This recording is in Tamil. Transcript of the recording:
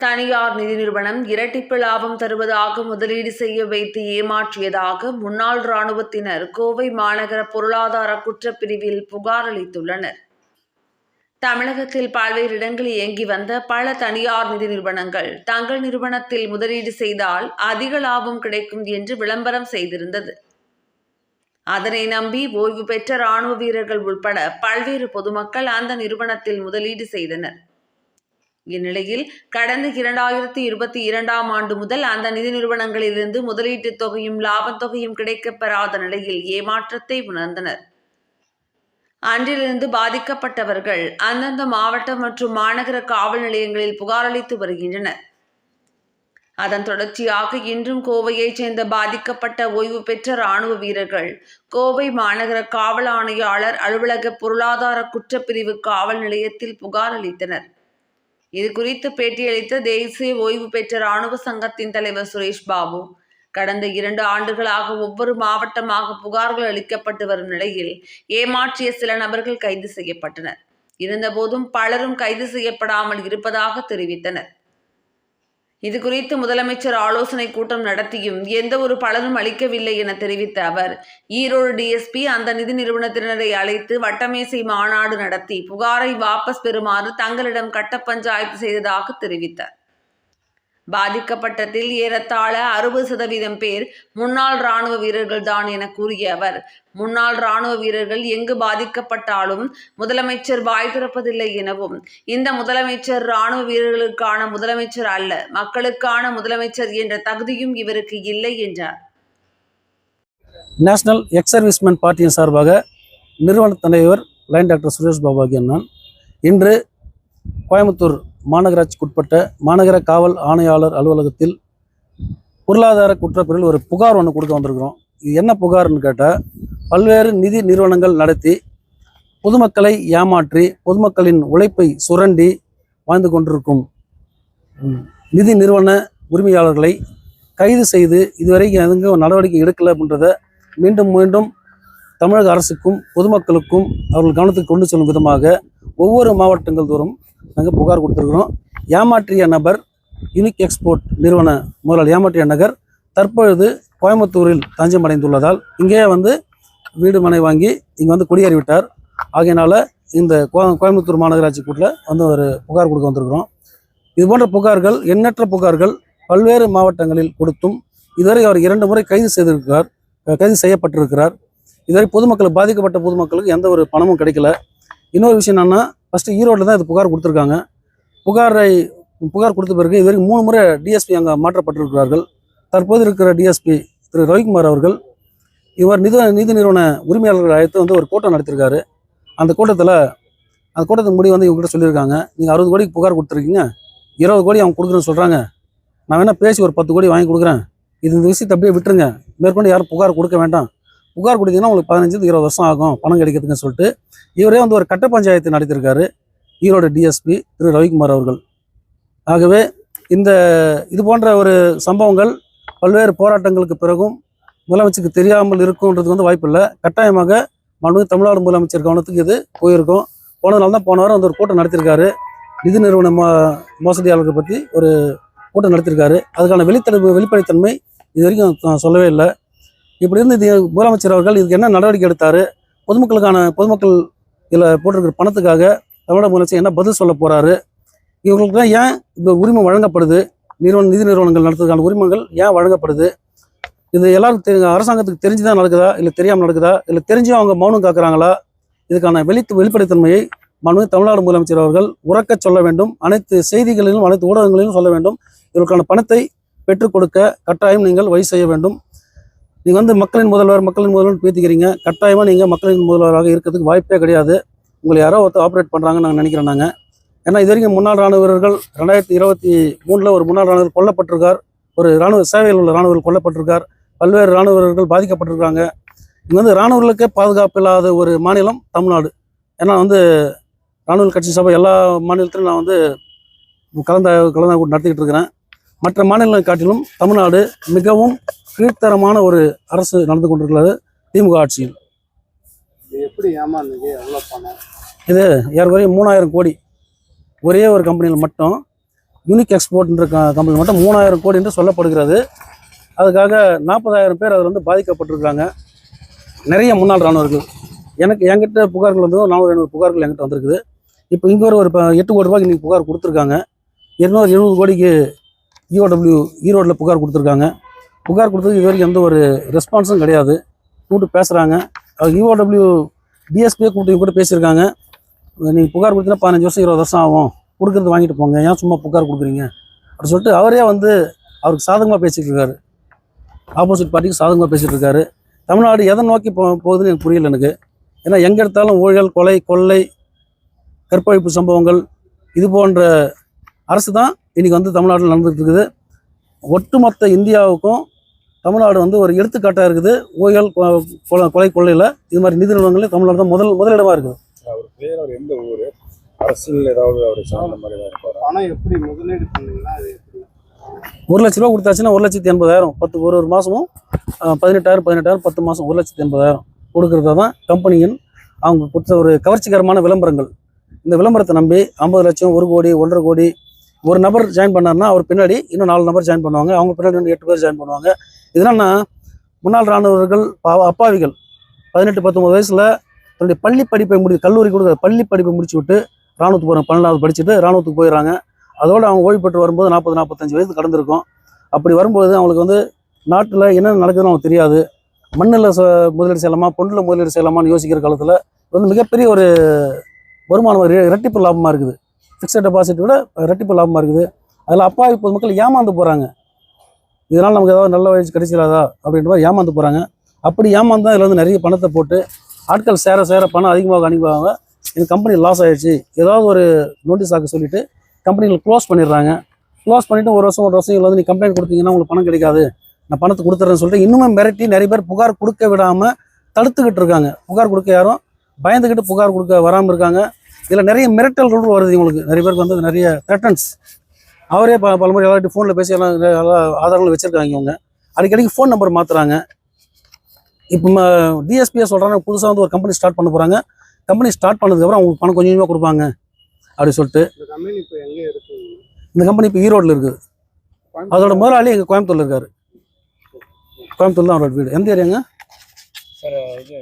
தனியார் நிதி நிறுவனம் இரட்டிப்பு லாபம் தருவதாக முதலீடு செய்ய வைத்து ஏமாற்றியதாக முன்னாள் இராணுவத்தினர் கோவை மாநகர பொருளாதார குற்றப்பிரிவில் புகார் அளித்துள்ளனர். தமிழகத்தில் பல்வேறு இடங்களில் இயங்கி வந்த பல தனியார் நிதி நிறுவனங்கள் தங்கள் நிறுவனத்தில் முதலீடு செய்தால் அதிக லாபம் கிடைக்கும் என்று விளம்பரம் செய்திருந்தது. அதனை நம்பி ஓய்வு பெற்ற இராணுவ வீரர்கள் உட்பட பல்வேறு பொதுமக்கள் அந்த நிறுவனத்தில் முதலீடு செய்தனர். இந்நிலையில் கடந்த 2022ஆம் ஆண்டு முதல் அந்த நிதி நிறுவனங்களிலிருந்து முதலீட்டு தொகையும் லாபத் தொகையும் கிடைக்கப்பெறாத நிலையில் ஏமாற்றத்தை உணர்ந்தனர். அன்றிலிருந்து பாதிக்கப்பட்டவர்கள் அந்தந்த மாவட்ட மற்றும் மாநகர காவல் நிலையங்களில் புகார் அளித்து வருகின்றனர். அதன் தொடர்ச்சியாக இன்றும் கோவையைச் சேர்ந்த பாதிக்கப்பட்ட ஓய்வு பெற்ற இராணுவ வீரர்கள் கோவை மாநகர காவல் ஆணையாளர் அலுவலக பொருளாதார குற்றப்பிரிவு காவல் நிலையத்தில் புகார் அளித்தனர். இது குறித்து பேட்டியளித்த தேசிய ஓய்வு பெற்ற இராணுவ சங்கத்தின் தலைவர் சுரேஷ் பாபு, கடந்த 2 ஆண்டுகளாக ஒவ்வொரு மாவட்டமாக புகார்கள் அளிக்கப்பட்டு வரும் நிலையில் ஏமாற்றிய சில நபர்கள் கைது செய்யப்பட்டனர். இருந்தபோதும் பலரும் கைது செய்யப்படாமல் இருப்பதாக தெரிவித்தனர். இது குறித்து முதலமைச்சர் ஆலோசனை கூட்டம் நடத்தியும் எந்த ஒரு பலனும் அளிக்கவில்லை என தெரிவித்த அவர், ஈரோடு டிஎஸ்பி அந்த நிதி நிறுவனத்தினரை அழைத்து வட்டமேசை மாநாடு நடத்தி புகாரை வாபஸ் பெறுமாறு தங்களிடம் கட்ட பஞ்சாயத்து செய்ததாக தெரிவித்தார். பாதிக்கப்பட்டதில் ஏறத்தாழ 60% பேர் முன்னாள் இராணுவ வீரர்கள் தான் என கூறிய அவர், முன்னாள் இராணுவ வீரர்கள் எங்கு பாதிக்கப்பட்டாலும் முதலமைச்சர் வாய் திறப்பதில்லை எனவும், இந்த முதலமைச்சர் இராணுவ வீரர்களுக்கான முதலமைச்சர் அல்ல, மக்களுக்கான முதலமைச்சர் என்ற தகுதியும் இவருக்கு இல்லை என்றார். நேஷனல் எக்ஸ் சர்வீஸ்மேன் பார்ட்டியின் சார்பாக நிறுவன தலைவர் லைன் டாக்டர் சுரேஷ் பாபு ஆகிய நான் இன்று கோயம்புத்தூர் மாநகராட்சிக்குட்பட்ட மாநகர காவல் ஆணையாளர் அலுவலகத்தில் பொருளாதார குற்றப்பிரிவில் ஒரு புகார் ஒன்று கொடுக்க வந்திருக்கிறோம். இது என்ன புகார்னு கேட்டால், பல்வேறு நிதி நிறுவனங்கள் நடத்தி பொதுமக்களை ஏமாற்றி பொதுமக்களின் உழைப்பை சுரண்டி வாழ்ந்து கொண்டிருக்கும் நிதி நிறுவன உரிமையாளர்களை கைது செய்து இதுவரைக்கும் எதுவும் நடவடிக்கை எடுக்கலை அப்படின்றத மீண்டும் மீண்டும் தமிழக அரசுக்கும் பொதுமக்களுக்கும் அவர்கள் கவனத்துக்கு கொண்டு செல்லும் விதமாக ஒவ்வொரு மாவட்டங்கள் தோறும் நாங்கள் புகார் கொடுத்துருக்குறோம். ஏமாற்றிய நபர் யூனிக் எக்ஸ்போர்ட் நிறுவன முதலாளி ஏமாற்றிய நகர் தற்பொழுது கோயம்புத்தூரில் தஞ்சம் அடைந்துள்ளதால் இங்கே வீடு மனை வாங்கி இங்கே குடியேறிவிட்டார். ஆகையினால இந்த கோயம்புத்தூர் மாநகராட்சிக்குள்ள ஒரு புகார் கொடுக்க வந்திருக்கிறோம். இது போன்ற புகார்கள், எண்ணற்ற புகார்கள் பல்வேறு மாவட்டங்களில் கொடுத்தும் இதுவரை அவர் 2 முறை கைது செய்யப்பட்டிருக்கிறார். இதுவரை பொதுமக்கள் பாதிக்கப்பட்ட பொதுமக்களுக்கு எந்த ஒரு பணமும் கிடைக்கல. இன்னொரு விஷயம் என்னன்னா, ஃபஸ்ட்டு ஈரோட்டில் தான் இது புகார் கொடுத்துருக்காங்க. புகார் கொடுத்த பிறகு இதுவரைக்கும் 3 முறை டிஎஸ்பி அங்கே மாற்றப்பட்டிருக்கிறார்கள். தற்போது இருக்கிற டிஎஸ்பி திரு ரவிக்குமார் அவர்கள் இவர் நிதி நிறுவன உரிமையாளர்கள் அழைத்து ஒரு கூட்டம் நடத்திருக்காரு. அந்த கூட்டத்தின் முடிவு இவங்ககிட்ட சொல்லியிருக்காங்க, நீங்கள் 60 கோடிக்கு புகார் கொடுத்துருக்கீங்க, 20 கோடி அவங்க கொடுக்குறேன்னு சொல்கிறாங்க, நான் வேணால் பேசி ஒரு 10 கோடி வாங்கி கொடுக்குறேன், இந்த விஷயத்தை அப்படியே விட்டுருங்க, மேற்கொண்டு யாரும் புகார் கொடுக்க வேண்டாம், புகார் கொடுத்தீங்கன்னா உங்களுக்கு 15-20 வருஷம் ஆகும் பணம் கிடைக்கிறதுன்னு சொல்லிட்டு இவரே ஒரு கட்ட பஞ்சாயத்து நடத்தியிருக்காரு ஈரோடு டிஎஸ்பி திரு ரவிக்குமார் அவர்கள். ஆகவே இது போன்ற ஒரு சம்பவங்கள் பல்வேறு போராட்டங்களுக்கு பிறகும் முதலமைச்சருக்கு தெரியாமல் இருக்கும்ன்றது வாய்ப்பு இல்லை. கட்டாயமாக தமிழ்நாடு முதலமைச்சர் கவனத்துக்கு இது போயிருக்கும். போனதுனால தான் போன வாரம் ஒரு கூட்டம் நடத்தியிருக்காரு. நிதி நிறுவன மோசடியாளர்கள் பற்றி ஒரு கூட்டம் நடத்தியிருக்காரு. அதுக்கான வெளிப்படைத்தன்மை இது வரைக்கும் சொல்லவே இல்லை. இப்படி இருந்து முதலமைச்சர் அவர்கள் இதுக்கு என்ன நடவடிக்கை எடுத்தார், பொதுமக்கள் இதில் போட்டிருக்கிற பணத்துக்காக தமிழக முதலமைச்சர் என்ன பதில் சொல்ல போகிறாரு, இவங்களுக்குலாம் ஏன் இந்த உரிமை வழங்கப்படுது, நிதி நிறுவனங்கள் நடத்துறதுக்கான உரிமைகள் ஏன் வழங்கப்படுது, இது எல்லாரும் அரசாங்கத்துக்கு தெரிஞ்சுதான் நடக்குதா, இல்லை தெரியாமல் நடக்குதா, இல்லை தெரிஞ்சும் அவங்க மௌனம் காக்குறாங்களா, இதுக்கான வெளிப்படைத்தன்மையை தமிழ்நாடு முதலமைச்சர் அவர்கள் உறக்க சொல்ல வேண்டும். அனைத்து செய்திகளிலும் அனைத்து ஊடகங்களிலும் சொல்ல வேண்டும். இவர்களுக்கான பணத்தை பெற்றுக் கொடுக்க கட்டாயம் நீங்கள் வழி செய்ய வேண்டும். நீங்கள் மக்களின் முதல்வர் பேசிக்கிறீங்க, கட்டாயமாக நீங்கள் மக்களின் முதல்வராக இருக்கிறதுக்கு வாய்ப்பே கிடையாது. உங்களை யாரோ ஆப்ரேட் பண்ணுறாங்கன்னு நாங்கள் நினைக்கிறோம். ஏன்னா இது வரைக்கும் முன்னாள் இராணுவ வீரர்கள் 2023 ஒரு முன்னாள் இராணுவர் கொல்லப்பட்டிருக்கார், ஒரு இராணுவ சேவையில் உள்ள இராணுவர்கள் கொல்லப்பட்டிருக்கார், பல்வேறு இராணுவ வீரர்கள் பாதிக்கப்பட்டிருக்காங்க. இங்கே இராணுவர்களுக்கே பாதுகாப்பு இல்லாத ஒரு மாநிலம் தமிழ்நாடு. ஏன்னா இராணுவ கட்சி சபை எல்லா மாநிலத்திலும் நான் கலந்து நடத்திக்கிட்டு இருக்கிறேன். மற்ற மாநிலங்களை காட்டிலும் தமிழ்நாடு மிகவும் கீழ்த்தரமான ஒரு அரசு நடந்து கொண்டிருக்கிறது திமுக ஆட்சியில். எப்படி ஏமாந்தீங்க? எவ்வளோ பணம்? இது ஏறக்குறைய 3000 கோடி ஒரே ஒரு கம்பெனியில் மட்டும் யூனிக் எக்ஸ்போர்ட்ன்ற கம்பெனி மட்டும் 3000 கோடி என்று சொல்லப்படுகிறது. அதுக்காக 40,000 பேர் அதில் வந்து பாதிக்கப்பட்டிருக்காங்க. நிறைய முன்னாள் இராணுவர்கள் என்கிட்ட புகார்கள் வந்து 400-500 புகார்கள் என்கிட்ட வந்திருக்குது. இப்போ இங்கே ஒரு 8 கோடி ரூபாய்க்கு இன்றைக்கி புகார் கொடுத்துருக்காங்க. 270 கோடிக்கு EOW ஈரோட்டில் புகார் கொடுத்துருக்காங்க. புகார் கொடுத்தது இது வரைக்கும் எந்த ஒரு ரெஸ்பான்ஸும் கிடையாது. கூப்பிட்டு பேசுகிறாங்க. EOW டிஎஸ்பியே கூப்பிட்டு கூட பேசியிருக்காங்க. நீங்கள் புகார் கொடுத்தீங்கன்னா 15 வருஷம் 20 வருஷம் ஆகும், கொடுக்குறது வாங்கிட்டு போங்க, ஏன் சும்மா புகார் கொடுக்குறீங்க அப்படின்னு சொல்லிட்டு அவரே வந்து அவருக்கு சாதகமாக பேசிகிட்டு இருக்காரு. ஆப்போசிட் பார்ட்டிக்கு சாதகமாக பேசிகிட்டு இருக்காரு. தமிழ்நாடு எதை நோக்கி போகுதுன்னு எனக்கு புரியல எனக்கு. ஏன்னா எங்கே எடுத்தாலும் ஊழல், கொலை, கொள்ளை, கற்பழிப்பு சம்பவங்கள் இது போன்ற அரசு தான் இன்றைக்கி வந்து தமிழ்நாட்டில் நடந்துகிட்டு இருக்குது. ஒட்டுமொத்த இந்தியாவுக்கும் தமிழ்நாடு வந்து ஒரு எடுத்துக்காட்டாக இருக்குது. ஊழல், கொலை, கொள்ளையில் இது மாதிரி நிதி நிறுவனங்களே தமிழ்நாடு தான் முதலிடமாக இருக்குது. அவர் பேர், அவர் எந்த ஊர், அரசியல் ஏதாவது அவர் சார்ந்த மாதிரி தான் இருப்பார். பணம் எப்படி முதலீடு பண்ணீங்கன்னா அது எப்படி? 1 லட்ச ரூபா கொடுத்தாச்சுன்னா 1,80,000 ஒரு மாதமும் 18,000 10 மாதம் 1,80,000 கொடுக்கறதா தான் கம்பெனியின் அவங்க கொடுத்த ஒரு கவர்ச்சிகரமான விளம்பரங்கள். இந்த விளம்பரத்தை நம்பி 50 லட்சம், 1 கோடி, 1.5 கோடி ஒரு நபர் ஜாயின் பண்ணார்னா அவர் பின்னாடி இன்னும் 4 நபர் ஜாயின் பண்ணுவாங்க. அவங்க பின்னாடி இன்னும் 8 பேர் ஜாயின் பண்ணுவாங்க. இதனால முன்னாள் இராணுவர்கள் அப்பாவிகள் 18-19 வயசில் தன்னுடைய பள்ளி படிப்பை கல்லூரி கூட பள்ளி படிப்பை முடிச்சு விட்டு இராணுவத்துக்கு போகிறாங்க. 12வது படிச்சுட்டு இராணுவத்துக்கு போயிடறாங்க. அதோடு அவங்க ஓய்வு பெற்று வரும்போது 40-45 வயசு கடந்திருக்கும். அப்படி வரும்போது அவங்களுக்கு வந்து நாட்டில் என்ன நடக்குதுன்னு அவங்களுக்கு தெரியாது. மண்ணில் முதலீடு செய்யலாமா, பொண்ணில் முதலீடு செய்யலாமான்னு யோசிக்கிற காலத்தில் வந்து மிகப்பெரிய ஒரு வருமானம், இரட்டிப்பு லாபமாக இருக்குது. ஃபிக்ஸட் டெபாசிட் விட இரட்டிப்பு லாபமாக இருக்குது. அதில் அப்பாவி பொதுமக்கள் ஏமாந்து போகிறாங்க. இதனால் நமக்கு ஏதாவது நல்ல வயசு கிடைச்சிடாதா அப்படின்ற மாதிரி ஏமாந்து போகிறாங்க. அப்படி ஏமாந்து தான் இதில் வந்து நிறைய பணத்தை போட்டு ஆட்கள் சேர பணம் அதிகமாக அனுப்புவாங்க. இந்த கம்பெனி லாஸ் ஆகிடுச்சு, ஏதாவது ஒரு நோட்டீஸ் ஆக்க சொல்லிவிட்டு கம்பெனிகளை க்ளோஸ் பண்ணிடுறாங்க. க்ளோஸ் பண்ணிவிட்டு 1 வருஷம் இதில் வந்து நீ கம்ப்ளைண்ட் கொடுத்தீங்கன்னா உங்களுக்கு பணம் கிடைக்காது, நான் பணத்தை கொடுத்துட்றேன்னு சொல்லிட்டு இன்னுமே மிரட்டி நிறைய பேர் புகார் கொடுக்க விடாமல் தடுத்துக்கிட்டு இருக்காங்க. புகார் கொடுக்க யாரும் பயந்துக்கிட்டு புகார் கொடுக்க வராமல் இருக்காங்க. இதில் நிறைய மிரட்டல்கள் வருது. இவங்களுக்கு நிறைய பேருக்கு வந்து நிறைய த்ரெட்டன்ஸ். அவரே பலமுறை எல்லார்ட்டையும் ஃபோனில் பேசி எல்லாம் ஆதாரங்கள் வச்சுருக்காங்க. இவங்க அடிக்கடிக்கு ஃபோன் நம்பர் மாற்றுறாங்க. இப்போ டிஎஸ்பியை சொல்கிறாங்க புதுசாக வந்து ஒரு கம்பெனி ஸ்டார்ட் பண்ண போகிறாங்க. கம்பெனி ஸ்டார்ட் பண்ணதுக்கப்புறம் அவங்களுக்கு பணம் கொஞ்சம் கொஞ்சமாக கொடுப்பாங்க அப்படின்னு சொல்லிட்டு. இந்த கம்பெனி இப்போ எங்கே இருக்குது? இந்த கம்பெனி இப்போ ஈரோட்டில் இருக்குது. அதோட முதலாளி எங்கள் கோயம்புத்தூரில் இருக்கார். கோயம்புத்தூர் தான் அவரோட வீடு. எந்த ஏரியாங்க சார்? இது